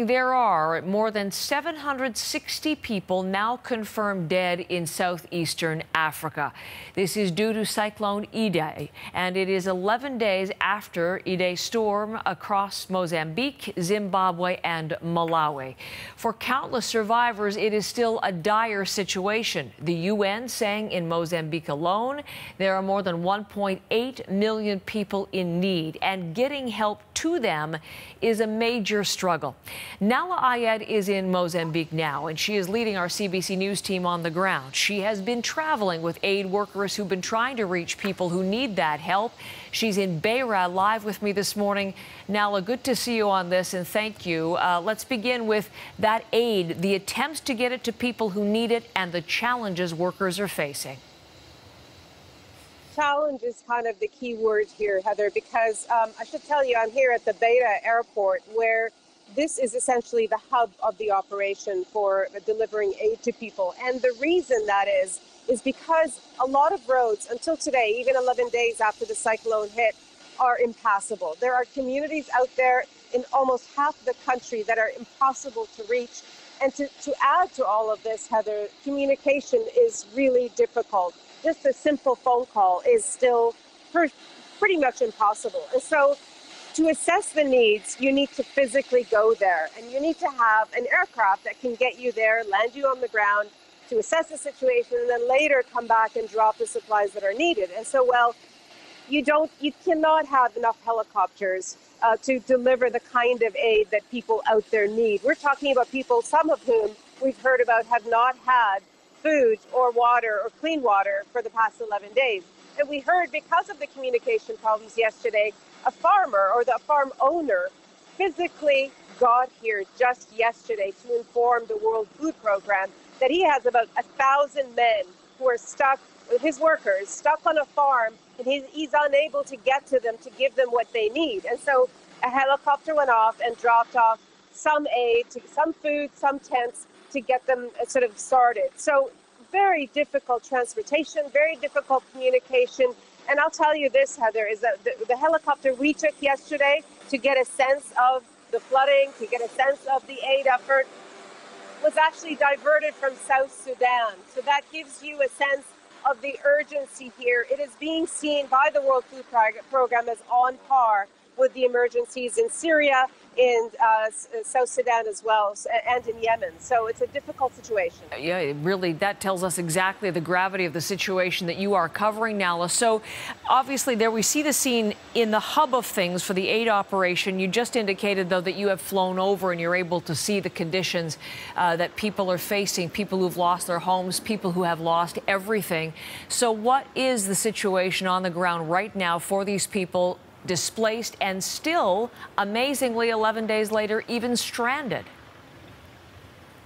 There are more than 760 people now confirmed dead in southeastern Africa. This is due to Cyclone Idai, and it is 11 days after Idai's storm across Mozambique, Zimbabwe, and Malawi. For countless survivors, it is still a dire situation. The UN saying in Mozambique alone, there are more than 1.8 million people in need, and getting help to them is a major struggle. Nahlah Ayed is in Mozambique now, and she is leading our CBC News team on the ground. She has been traveling with aid workers who've been trying to reach people who need that help. She's in Beira live with me this morning. Nahlah, good to see you on this, and thank you. Let's begin with that aid, the attempts to get it to people who need it, and the challenges workers are facing. Challenge is kind of the key word here, Heather, because I should tell you, I'm here at the Beira airport, where this is essentially the hub of the operation for delivering aid to people. And the reason that is because a lot of roads until today, even 11 days after the cyclone hit, are impassable. There are communities out there in almost half the country that are impossible to reach. And to add to all of this, Heather, communication is really difficult. Just a simple phone call is still pretty much impossible. And so to assess the needs, you need to physically go there, and you need to have an aircraft that can get you there, land you on the ground to assess the situation, and then later come back and drop the supplies that are needed. And so, well, you cannot have enough helicopters to deliver the kind of aid that people out there need. We're talking about people, some of whom we've heard about have not had food or water or clean water for the past 11 days. And we heard, because of the communication problems yesterday, a farmer or the farm owner physically got here just yesterday to inform the World Food Program that he has about 1,000 men who are stuck, his workers, stuck on a farm, and he's unable to get to them to give them what they need. And so a helicopter went off and dropped off some aid, some food, some tents to get them sort of started. So very difficult transportation, very difficult communication. And I'll tell you this, Heather, is that the helicopter we took yesterday to get a sense of the flooding, to get a sense of the aid effort, was actually diverted from South Sudan. So that gives you a sense of the urgency here. It is being seen by the World Food Program as on par with the emergencies in Syria, in South Sudan as well, and in Yemen. So it's a difficult situation. Yeah, really, that tells us exactly the gravity of the situation that you are covering, Nahlah. So obviously there we see the scene in the hub of things for the aid operation. You just indicated, though, that you have flown over and you're able to see the conditions that people are facing, people who've lost their homes, people who have lost everything. So what is the situation on the ground right now for these people displaced and still, amazingly, 11 days later, even stranded?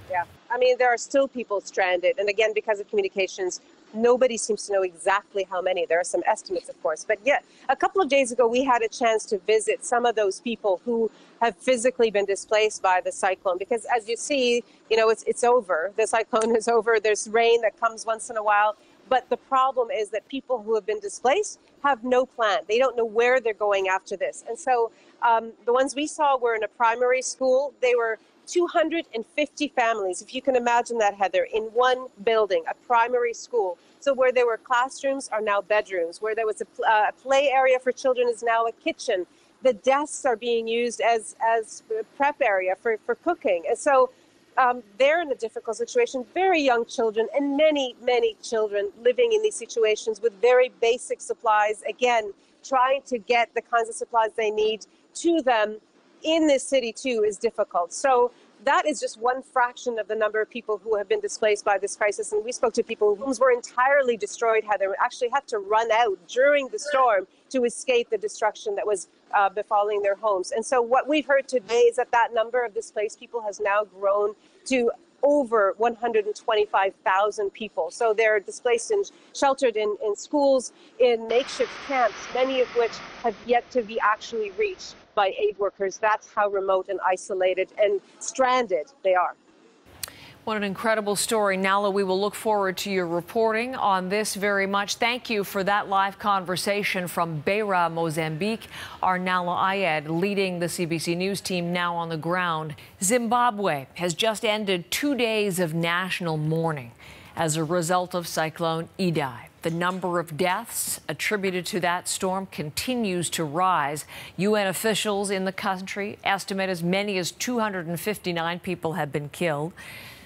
Yeah, I mean, there are still people stranded. And again, because of communications, nobody seems to know exactly how many. There are some estimates, of course. But yeah, a couple of days ago, we had a chance to visit some of those people who have physically been displaced by the cyclone. Because as you see, you know, it's over. The cyclone is over. There's rain that comes once in a while. But the problem is that people who have been displaced have no plan. They don't know where they're going after this. And so the ones we saw were in a primary school. They were 250 families, if you can imagine that, Heather, in one building, a primary school. So where there were classrooms are now bedrooms. Where there was a play area for children is now a kitchen. The desks are being used as prep area for cooking. And so they're in a difficult situation, very young children, and many, many children living in these situations with very basic supplies, again, trying to get the kinds of supplies they need to them in this city too is difficult. So that is just one fraction of the number of people who have been displaced by this crisis. And we spoke to people whose homes were entirely destroyed, Heather, actually had to run out during the storm to escape the destruction that was befalling their homes. And so what we've heard today is that that number of displaced people has now grown to over 125,000 people. So they're displaced and sheltered in schools, in makeshift camps, many of which have yet to be actually reached by aid workers. That's how remote and isolated and stranded they are. What an incredible story. Nahlah, we will look forward to your reporting on this very much. Thank you for that live conversation from Beira, Mozambique. Our Nahlah Ayed leading the CBC News team now on the ground. Zimbabwe has just ended 2 days of national mourning as a result of Cyclone Idai. The number of deaths attributed to that storm continues to rise. UN officials in the country estimate as many as 259 people have been killed.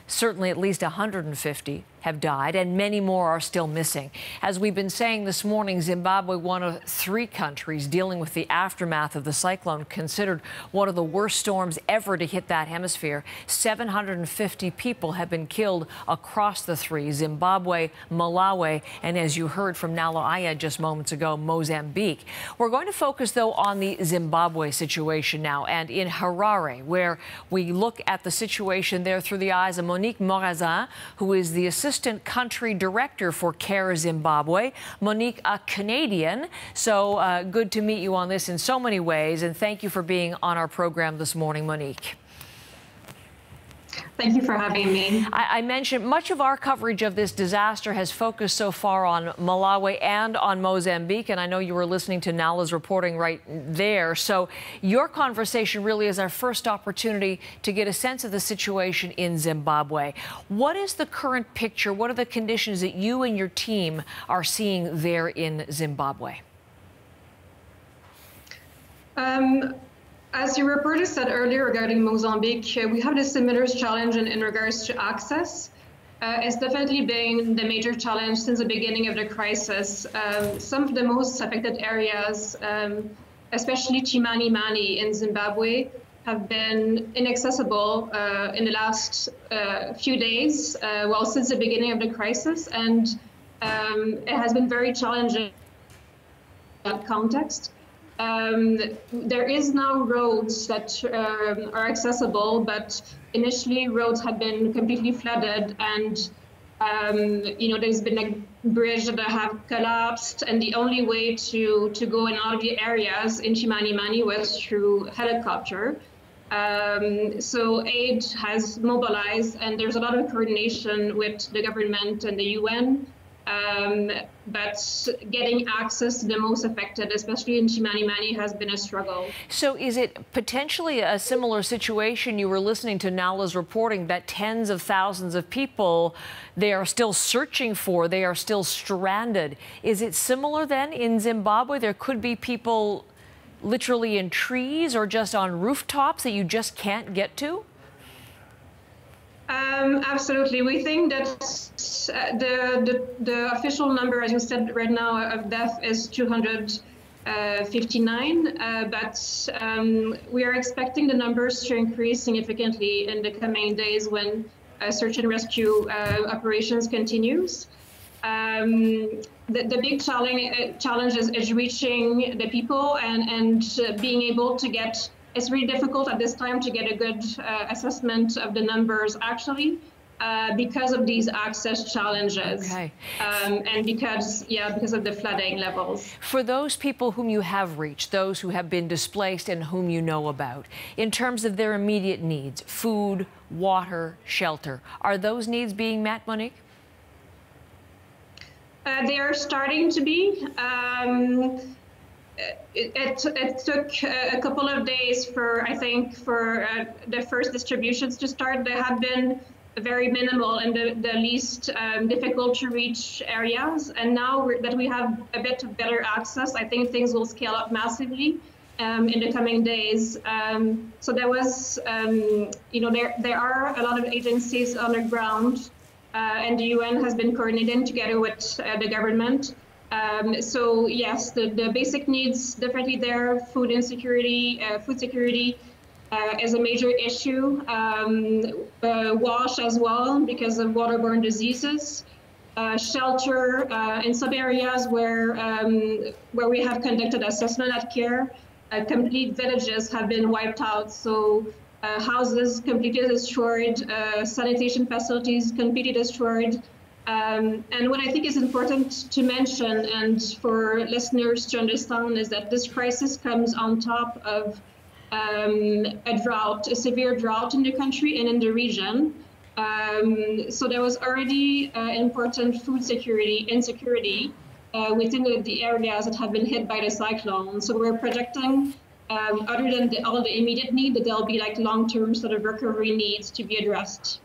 Certainly at least 150 have died, and many more are still missing. As we've been saying this morning, Zimbabwe, one of 3 countries dealing with the aftermath of the cyclone, considered one of the worst storms ever to hit that hemisphere. 750 people have been killed across the 3, Zimbabwe, Malawi, and as you heard from Nahlah Ayed just moments ago, Mozambique. We're going to focus, though, on the Zimbabwe situation now, and in Harare, where we look at the situation there through the eyes of Monique Morazain, who is the Assistant Country Director for CARE Zimbabwe. Monique, a Canadian, so good to meet you on this in so many ways, and thank you for being on our program this morning, Monique. Thank you for having me. I mentioned much of our coverage of this disaster has focused so far on Malawi and on Mozambique, and I know you were listening to Nahlah's reporting right there. So your conversation really is our first opportunity to get a sense of the situation in Zimbabwe. What is the current picture? What are the conditions that you and your team are seeing there in Zimbabwe? As your reporter said earlier regarding Mozambique, we have a similar challenge in regards to access. It's definitely been the major challenge since the beginning of the crisis. Some of the most affected areas, especially Chimanimani in Zimbabwe, have been inaccessible in the last few days, well, since the beginning of the crisis, and it has been very challenging in that context. There is now roads that are accessible, but initially roads had been completely flooded, and there's been a bridge that have collapsed, and the only way to go in all of the areas in Chimanimani was through helicopter. So aid has mobilized, and there's a lot of coordination with the government and the UN. But getting access to the most affected, especially in Chimanimani, has been a struggle. So is it potentially a similar situation? You were listening to Nahlah's reporting that tens of thousands of people they are still searching for, they are still stranded. Is it similar then in Zimbabwe? There could be people literally in trees or just on rooftops that you just can't get to? Absolutely. We think that the official number, as you said right now, of death is 259, but we are expecting the numbers to increase significantly in the coming days when search and rescue operations continues. The big challenge is reaching the people and being able to get. It's really difficult at this time to get a good assessment of the numbers, actually, because of these access challenges. Okay. And because of the flooding levels. For those people whom you have reached, those who have been displaced and whom you know about, in terms of their immediate needs, food, water, shelter, are those needs being met, Monique? They are starting to be. It took a couple of days for the first distributions to start. They have been very minimal in the least difficult to reach areas. And now that we have a bit of better access, I think things will scale up massively in the coming days. So there was, there are a lot of agencies on the ground, and the UN has been coordinating together with the government. So yes, the basic needs definitely there. Food insecurity, food security is a major issue. Wash as well because of waterborne diseases. Shelter in some areas where we have conducted assessment at CARE, complete villages have been wiped out. So houses completely destroyed, sanitation facilities completely destroyed. And what I think is important to mention and for listeners to understand is that this crisis comes on top of a severe drought in the country and in the region. So there was already important food insecurity within the areas that have been hit by the cyclone. So we're projecting, other than all the immediate need, that there'll be like long-term sort of recovery needs to be addressed.